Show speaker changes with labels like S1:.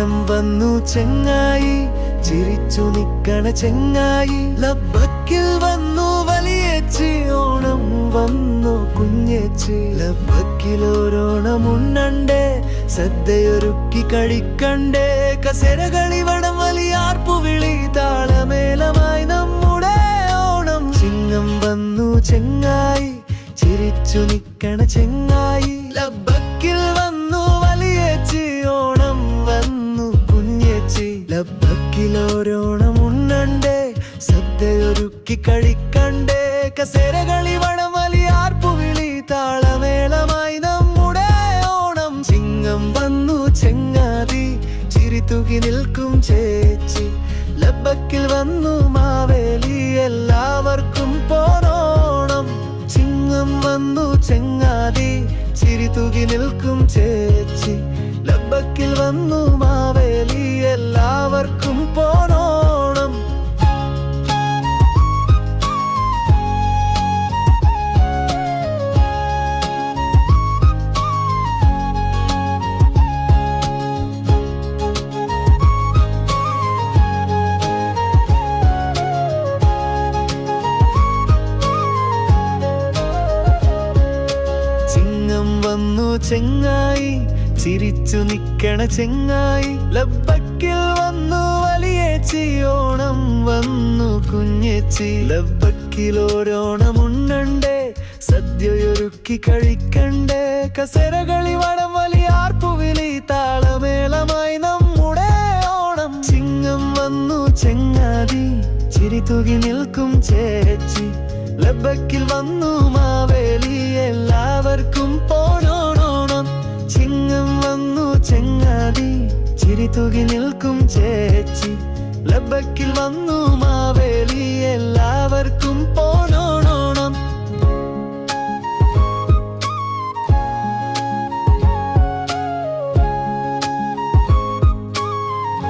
S1: ചിങ്ങം വന്നു ചെങ്ങായി, ചിരിച്ചു നിക്കണ ചെങ്ങായി. ലബ്ബക്കിൽ വന്നു വലിയേച്ചി, ഓണം വന്നു കുഞ്ഞേച്ചി. ലബ്ബക്കിലോരോണമുണ്ണണ്ടേ, സദ്യയൊരുക്കി കഴിക്കണ്ടേ. കസേരകളി വടം വലിയാർപ്പുവിളി, താളമേളമായി നമ്മുടെ ഓണം. ചിങ്ങം വന്നു ചെങ്ങായി, ചിരിച്ചു നിക്കണ ചെങ്ങായി. ലബ്ബക്കിൽ വന്നു വലിയേച്ചി, ഓണം വന്നു കുഞ്ഞേച്ചി. ലബ്ബക്കിലോരോണമുണ്ണണ്ടേ, സദ്യയൊരുക്കി കഴിക്കണ്ടേ. കസേരകളി വടം വലിയാർപ്പുവിളി, താളമേളമായി നമ്മുടെ ഓണം. ചിങ്ങം വന്നു ചെങ്ങാതി, ചിരിതൂകി നിൽക്കും ചേച്ചി. ലബ്ബക്കിൽ വന്നു മാവേലി, എല്ലാവർക്കും പോരോണം. ചിങ്ങം വന്നു ചെങ്ങാതി, ചിരിതൂകി നിൽക്കും ചേച്ചി. ലബ്ബക്കിൽ വന്നു മാവേലി, എല്ലാവർക്കും പോരോണം. ചിങ്ങം വന്നു ചെങ്ങായി, ചിരിച്ചു നിക്കണ ചെങ്ങായി. ലബ്ബക്കിൽ വന്നു വലിയേച്ചി, ഓണം വന്നു കുഞ്ഞേച്ചി. ലബ്ബക്കിലോരോണമുണ്ണണ്ടേ, സദ്യയൊരുക്കി കഴിക്കണ്ടേ. കസേരകളി വടം വലിയാർപ്പുവിളി, താളമേളമായി നമ്മുടെ ഓണം. ചിങ്ങം വന്നു ചെങ്ങാതി, ചിരിതൂകി നിൽക്കും ചേച്ചി. ലബ്ബക്കിൽ വന്നു മാവേലി, എല്ലാവർക്കും പോരോണം. ചിങ്ങം വന്നു ചെങ്ങാതി, ചിരിതൂകി നിൽക്കും ചേച്ചി. ലബ്ബക്കിൽ വന്നു മാവേലി, എല്ലാവർക്കും പോരോണം.